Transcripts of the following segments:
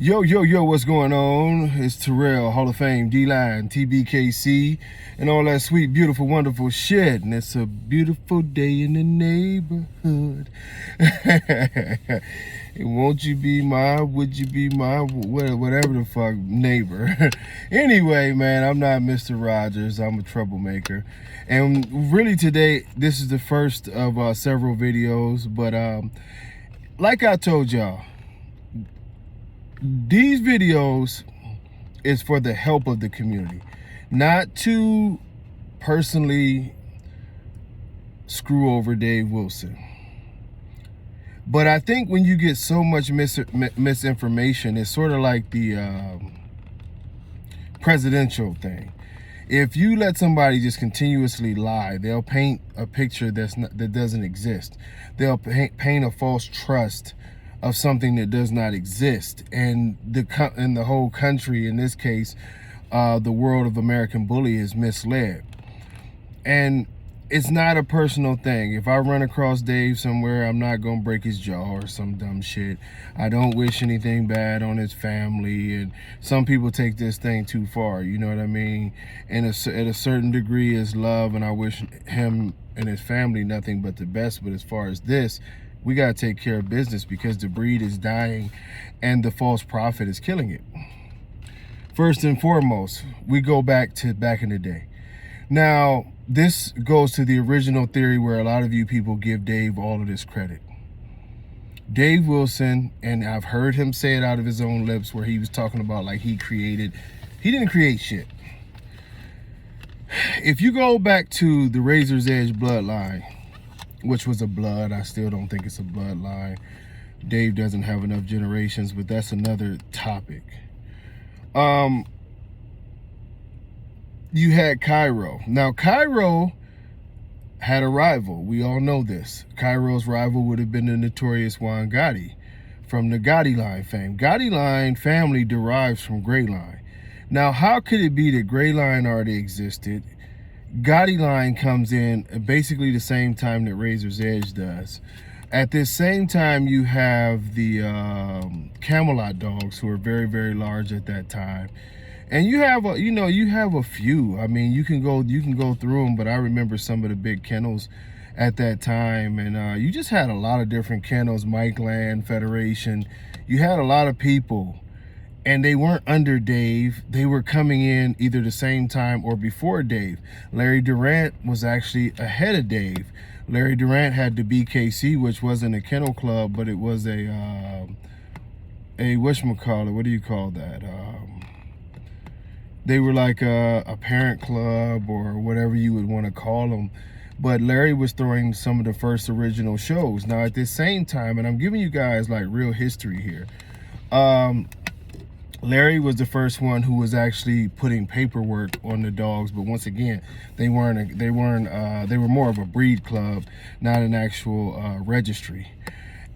Yo, what's going on? It's Terrell, Hall of Fame, D-Line, TBKC, and all that sweet, beautiful, wonderful shit. And it's a beautiful day in the neighborhood. And won't you be my, would you be my, whatever the fuck, neighbor. Anyway, man, I'm not Mr. Rogers. I'm a troublemaker. And really today, this is the first of several videos. But like I told y'all, these videos is for the help of the community, not to personally screw over Dave Wilson. But I think when you get so much misinformation, it's sort of like the presidential thing. If you let somebody just continuously lie, they'll paint a picture that doesn't exist. They'll paint a false trust of something that does not exist, and the whole country, in this case, the world of American Bully, is misled. And it's not a personal thing. If I run across Dave somewhere, I'm not gonna break his jaw or some dumb shit. I don't wish anything bad on his family, and some people take this thing too far, you know what I mean? And at a certain degree is love, and I wish him and his family nothing but the best. But as far as this, we got to take care of business, because the breed is dying and the false prophet is killing it. First and foremost, we go back in the day. Now, this goes to the original theory where a lot of you people give Dave all of this credit. Dave Wilson, and I've heard him say it out of his own lips, where he was talking about like he didn't create shit. If you go back to the Razor's Edge bloodline, which was a blood, I still don't think it's a bloodline. Dave doesn't have enough generations, but that's another topic. You had Cairo. Now, Cairo had a rival. We all know this. Cairo's rival would have been the notorious Juan Gotti from the Gotti line fame. Gotti line family derives from Gray line. Now, how could it be that Gray line already existed? Gotti line comes in basically the same time that Razor's Edge does. At this same time, you have the Camelot dogs, who are very, very large at that time. And you have a few. I mean, you can go through them, but I remember some of the big kennels at that time, and you just had a lot of different kennels. Mike Land Federation. You had a lot of people. And they weren't under Dave. They were coming in either the same time or before Dave. Larry Durant was actually ahead of Dave. Larry Durant had the BKC, which wasn't a kennel club, but it was a whatchamacallit, what do you call that? They were like a parent club or whatever you would want to call them. But Larry was throwing some of the first original shows. Now, at this same time, and I'm giving you guys like real history here, Larry was the first one who was actually putting paperwork on the dogs, but once again, they were more of a breed club, not an actual registry.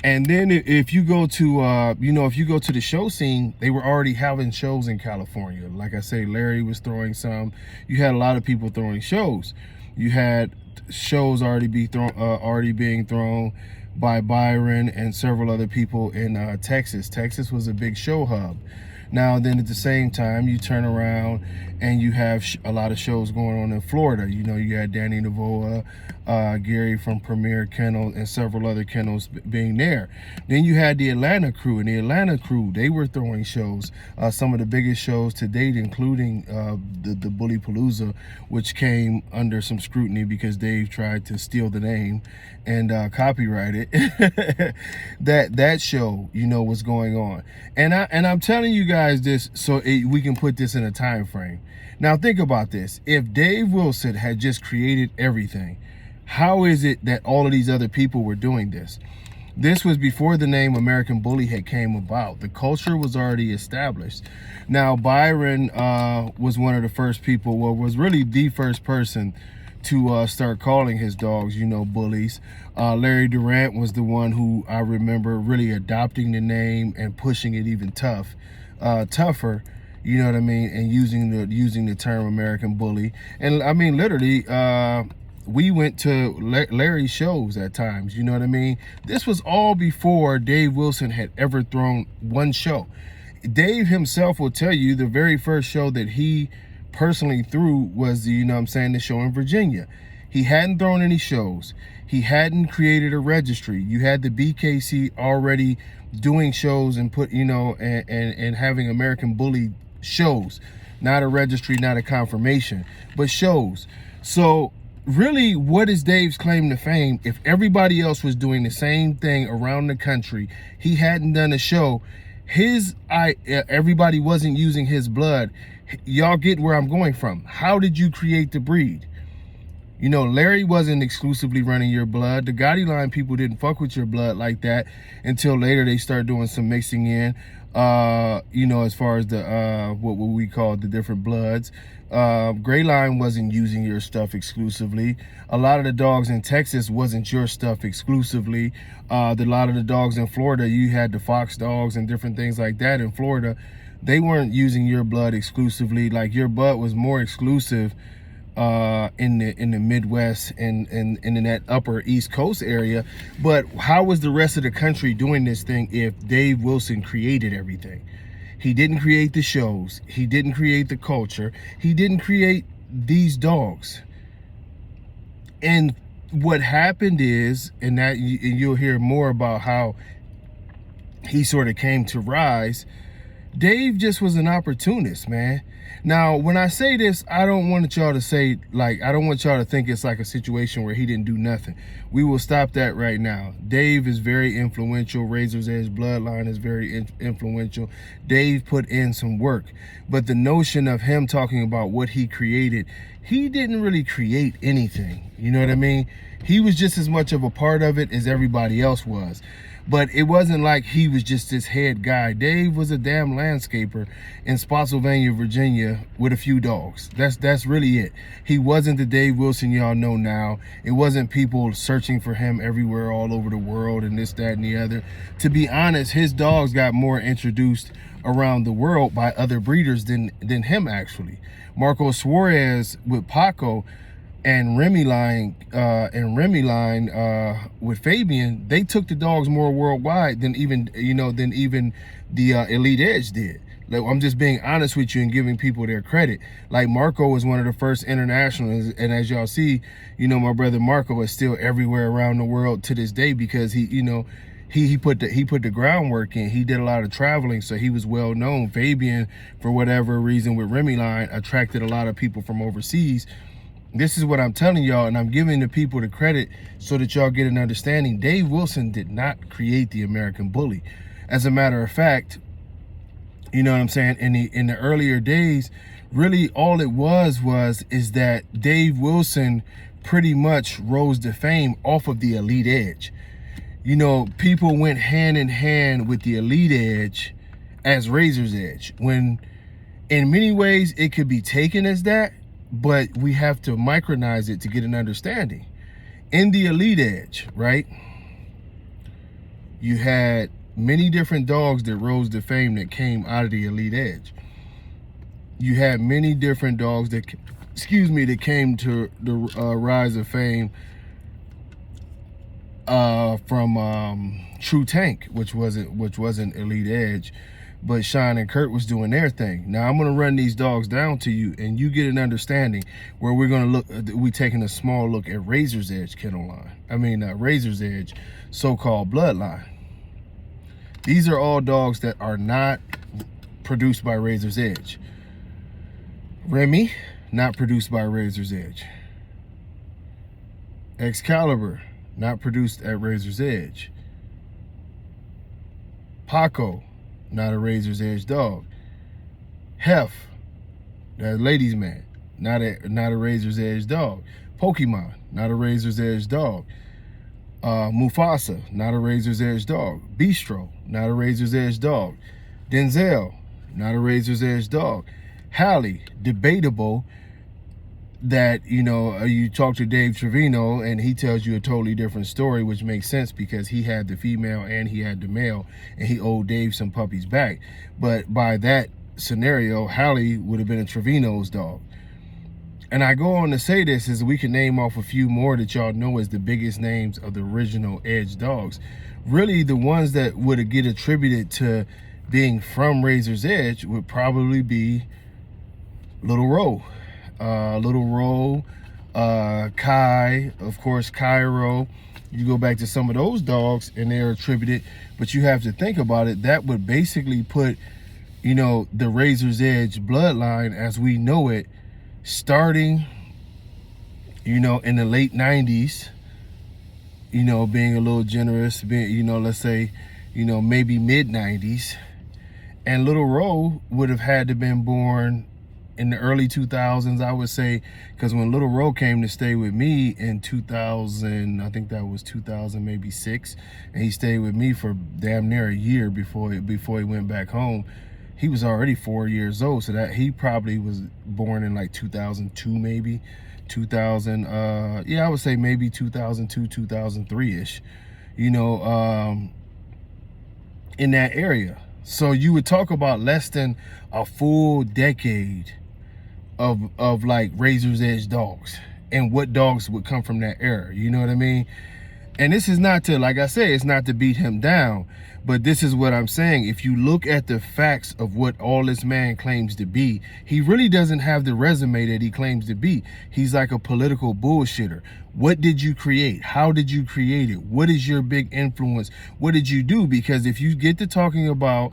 And then if you go to if you go to the show scene, they were already having shows in California. Like I say, Larry was throwing some. You had a lot of people throwing shows. You had shows already being thrown by Byron and several other people in Texas. Texas was a big show hub. Now, then at the same time, you turn around and you have a lot of shows going on in Florida. You know, you had Danny Navoa, Gary from Premier Kennel, and several other kennels being there. Then you had the Atlanta crew, and the Atlanta crew, they were throwing shows, some of the biggest shows to date, including the Bully Palooza, which came under some scrutiny because Dave tried to steal the name and copyright it. that show, was going on. And I'm telling you guys this so we can put this in a time frame. Now think about this. If Dave Wilson had just created everything, how is it that all of these other people were doing this? This was before the name American Bully had came about. The culture was already established. Now, Byron was one of the first people, well, was really the first person to start calling his dogs, bullies. Larry Durant was the one who I remember really adopting the name and pushing it even tougher, you know what I mean, and using the term American Bully. And I mean, literally, we went to Larry's shows at times, you know what I mean? This was all before Dave Wilson had ever thrown one show. Dave himself will tell you the very first show that he personally threw was the, the show in Virginia. He hadn't thrown any shows. He hadn't created a registry. You had the BKC already doing shows and and having American Bully shows, not a registry, not a confirmation, but shows. So really, what is Dave's claim to fame? If everybody else was doing the same thing around the country, he hadn't done a show. Everybody wasn't using his blood. Y'all get where I'm going from. How did you create the breed? Larry wasn't exclusively running your blood. The Gotti line people didn't fuck with your blood like that until later they start doing some mixing in, as far as the, what we call the different bloods. Gray line wasn't using your stuff exclusively. A lot of the dogs in Texas wasn't your stuff exclusively. A lot of the dogs in Florida, you had the Fox dogs and different things like that in Florida. They weren't using your blood exclusively. Like, your blood was more exclusive in the Midwest and in that upper East Coast area. But how was the rest of the country doing this thing if Dave Wilson created everything? He didn't create the shows. He didn't create the culture. He didn't create these dogs. And what happened is, and you'll hear more about how he sort of came to rise, Dave just was an opportunist, man. Now, when I say this, I don't want y'all to say, I don't want y'all to think it's like a situation where he didn't do nothing. We will stop that right now. Dave is very influential. Razor's Edge Bloodline is very influential. Dave put in some work. But the notion of him talking about what he created, he didn't really create anything. You know what I mean? He was just as much of a part of it as everybody else was. But it wasn't like he was just this head guy. Dave was a damn landscaper in Spotsylvania, Virginia, with a few dogs. That's really it. He wasn't the Dave Wilson y'all know now. It wasn't people searching for him everywhere all over the world and this, that, and the other. To be honest, his dogs got more introduced around the world by other breeders than him, actually. Marco Suarez with Paco and Remy line with Fabian, they took the dogs more worldwide than even the Elite Edge did. Like, I'm just being honest with you and giving people their credit. Like, Marco was one of the first internationals, and as y'all see, my brother Marco is still everywhere around the world to this day because he put the groundwork in. He did a lot of traveling, so he was well known. Fabian, for whatever reason with Remy line, attracted a lot of people from overseas. This is what I'm telling y'all, and I'm giving the people the credit so that y'all get an understanding. Dave Wilson did not create the American Bully. As a matter of fact, you know what I'm saying, in the earlier days, really all it is that Dave Wilson pretty much rose to fame off of the Elite Edge. People went hand in hand with the Elite Edge as Razor's Edge, when in many ways it could be taken as that, but we have to micronize it to get an understanding. In the Elite Edge, right, you had many different dogs that rose to fame that came out of the Elite Edge. You had many different dogs that, that came to the rise of fame from True Tank, which wasn't Elite Edge, but Sean and Kurt was doing their thing. Now I'm gonna run these dogs down to you, and you get an understanding where we're taking a small look at Razor's Edge kennel line. Razor's Edge so-called bloodline. These are all dogs that are not produced by Razor's Edge. Remy, not produced by Razor's Edge. Excalibur, not produced at Razor's Edge. Paco, not a Razor's Edge dog. Hef, that ladies man, not a Razor's Edge dog. Pokemon, not a Razor's Edge dog. Mufasa, not a Razor's Edge dog. Bistro, not a Razor's Edge dog. Denzel, not a Razor's Edge dog. Hallie, debatable that, you talk to Dave Trevino and he tells you a totally different story, which makes sense because he had the female and he had the male and he owed Dave some puppies back. But by that scenario, Hallie would have been a Trevino's dog. And I go on to say this is we can name off a few more that y'all know as the biggest names of the original Edge dogs. Really the ones that would get attributed to being from Razor's Edge, would probably be Little Row. Kai, of course, Cairo. You go back to some of those dogs and they're attributed, but you have to think about it. That would basically put, you know, the Razor's Edge bloodline as we know it, starting, you know, in the late 90s, you know, being a little generous, being, you know, let's say, you know, maybe mid 90s. And Little Row would have had to been born in the early 2000s, I would say, because when Little Row came to stay with me in 2000, I think that was 2000, maybe 6, and he stayed with me for damn near a year before he went back home. He was already 4 years old, so that he probably was born in like 2002, maybe 2000. Yeah, I would say maybe 2002, 2003-ish. You know, in that area. So you would talk about less than a full decade of like Razor's Edge dogs and what dogs would come from that era. You know what I mean? And this is not to, like I say, it's not to beat him down, but this is what I'm saying. If you look at the facts of what all this man claims to be, he really doesn't have the resume that he claims to be. He's like a political bullshitter. What did you create? How did you create it? What is your big influence? What did you do? Because if you get to talking about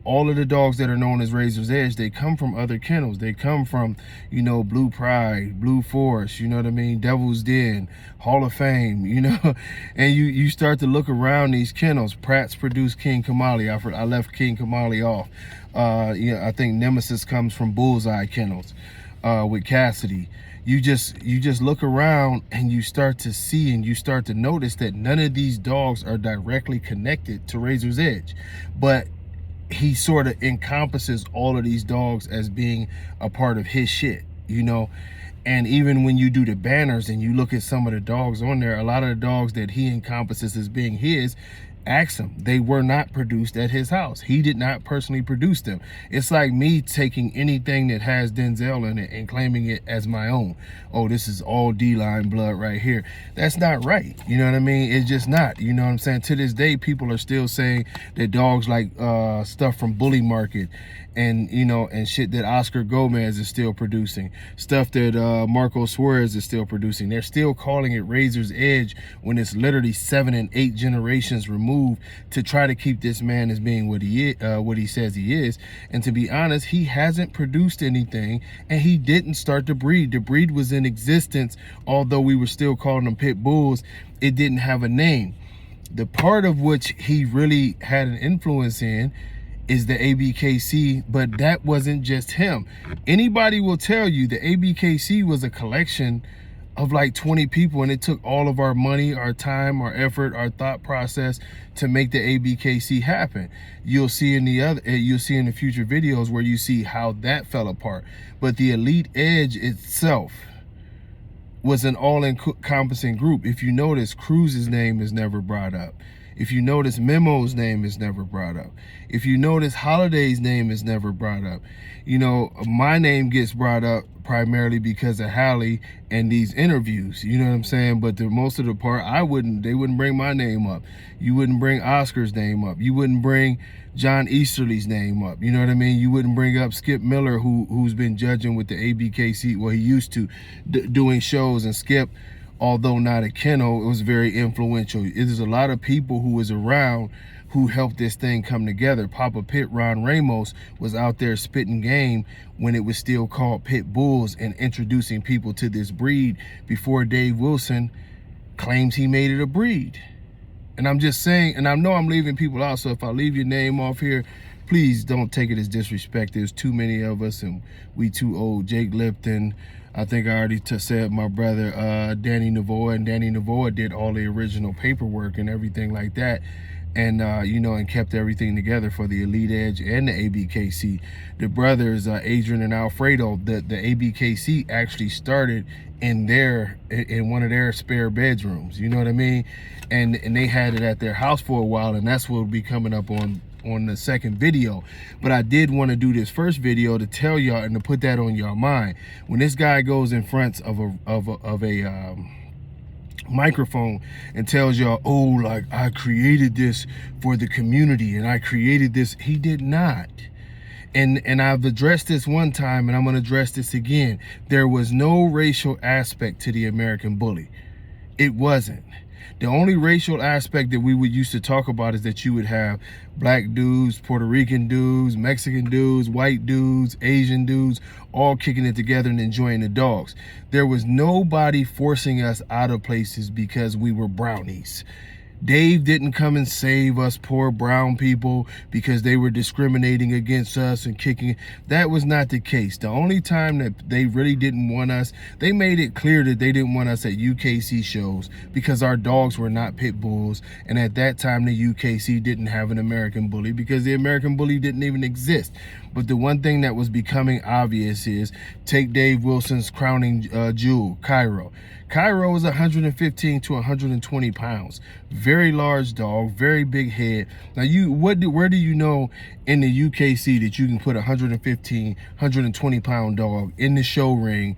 all of the dogs that are known as Razor's Edge, they come from other kennels. They come from, you know, Blue Pride, Blue Force, you know what I mean, Devil's Den, Hall of Fame, you know, and you start to look around these kennels. Pratt's produced King Kamali. I left King Kamali off. You know, I think Nemesis comes from Bullseye Kennels with Cassidy. You just look around and you start to see and you start to notice that none of these dogs are directly connected to Razor's Edge, but he sort of encompasses all of these dogs as being a part of his shit, you know. And even when you do the banners and you look at some of the dogs on there, a lot of the dogs that he encompasses as being his, ask him, they were not produced at his house. He did not personally produce them. It's like me taking anything that has Denzel in it and claiming it as my own. Oh, this is all D-line blood right here. That's not right. You know what I mean? It's just not. You know what I'm saying? To this day, people are still saying that dogs like stuff from Bully Market and, you know, and shit that Oscar Gomez is still producing, stuff that Marco Suarez is still producing. They're still calling it Razor's Edge when it's literally 7 and 8 generations removed to try to keep this man as being what he says he is. And to be honest, he hasn't produced anything, and he didn't start the breed. The breed was in existence, although we were still calling them pit bulls. It didn't have a name. The part of which he really had an influence in is the ABKC, but that wasn't just him. Anybody will tell you the ABKC was a collection of like 20 people, and it took all of our money, our time, our effort, our thought process to make the ABKC happen. You'll see in the future videos where you see how that fell apart. But the Elite Edge itself was an all-encompassing group. If you notice, Cruz's name is never brought up. If you notice, Memo's name is never brought up. If you notice, Holiday's name is never brought up. You know, my name gets brought up primarily because of Hallie and these interviews. You know what I'm saying? But the most of the part, they wouldn't bring my name up. You wouldn't bring Oscar's name up. You wouldn't bring John Easterly's name up. You know what I mean? You wouldn't bring up Skip Miller, who's been judging with the ABKC. Well, he used to, doing shows, and Skip, although not a kennel, it was very influential. There's a lot of people who was around who helped this thing come together. Papa Pitt, Ron Ramos, was out there spitting game when it was still called Pit Bulls and introducing people to this breed before Dave Wilson claims he made it a breed. And I'm just saying, and I know I'm leaving people out, so if I leave your name off here, please don't take it as disrespect. There's too many of us and we too old. Jake Lipton, I think I already said my brother Danny Navoa, and Danny Navoa did all the original paperwork and everything like that, and you know, and kept everything together for the Elite Edge and the ABKC. The brothers Adrian and Alfredo, the ABKC actually started in one of their spare bedrooms. You know what I mean? And they had it at their house for a while, and that's what will be coming up on the second video. But I did want to do this first video to tell y'all and to put that on your mind. When this guy goes in front of microphone and tells y'all, oh, like, I created this for the community and I created this. He did not. And I've addressed this one time, and I'm going to address this again. There was no racial aspect to the American bully. It wasn't. The only racial aspect that we would used to talk about is that you would have black dudes, Puerto Rican dudes, Mexican dudes, white dudes, Asian dudes, all kicking it together and enjoying the dogs. There was nobody forcing us out of places because we were brownies. Dave didn't come and save us poor brown people because they were discriminating against us and kicking. That was not the case. The only time that they really didn't want us, they made it clear that they didn't want us at UKC shows because our dogs were not pit bulls. And at that time, the UKC didn't have an American bully because the American bully didn't even exist. But the one thing that was becoming obvious is, take Dave Wilson's crowning jewel, Cairo. Cairo was 115 to 120 pounds. Very large dog, very big head. Now, where do you know in the UKC that you can put a 115, 120 pound dog in the show ring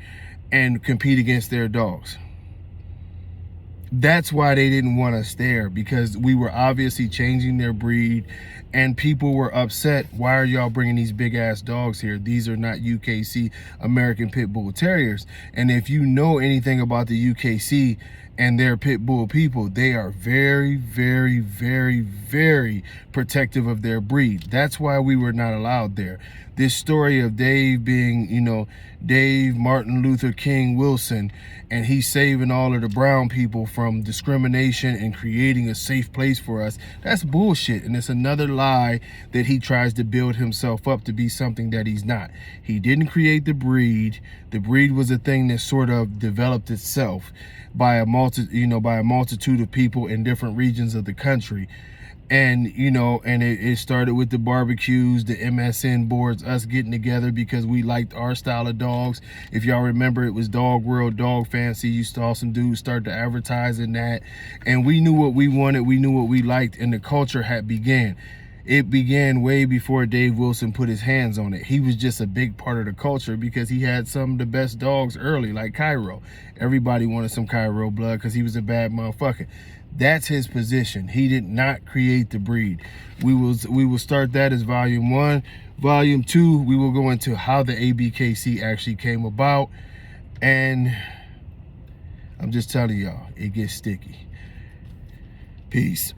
and compete against their dogs? That's why they didn't want us there, because we were obviously changing their breed and people were upset. Why are y'all bringing these big ass dogs here? These are not UKC American Pit Bull Terriers. And if you know anything about the UKC and their pit bull people, they are very, very, very, very protective of their breed. That's why we were not allowed there. This story of Dave being, you know, Dave Martin Luther King Wilson, and he's saving all of the brown people from discrimination and creating a safe place for us, that's bullshit. And it's another lie that he tries to build himself up to be something that he's not. He didn't create the breed. The breed was a thing that sort of developed itself by a multitude of people in different regions of the country. And, you know, and it started with the barbecues, the MSN boards, us getting together because we liked our style of dogs. If y'all remember, it was Dog World, Dog Fancy. You saw some dudes start to advertise in that. And we knew what we wanted. We knew what we liked. And the culture had began. It began way before Dave Wilson put his hands on it. He was just a big part of the culture because he had some of the best dogs early, like Cairo. Everybody wanted some Cairo blood because he was a bad motherfucker. That's his position. He did not create the breed. We will start that as volume 1. Volume 2, we will go into how the ABKC actually came about. And I'm just telling y'all, it gets sticky. Peace.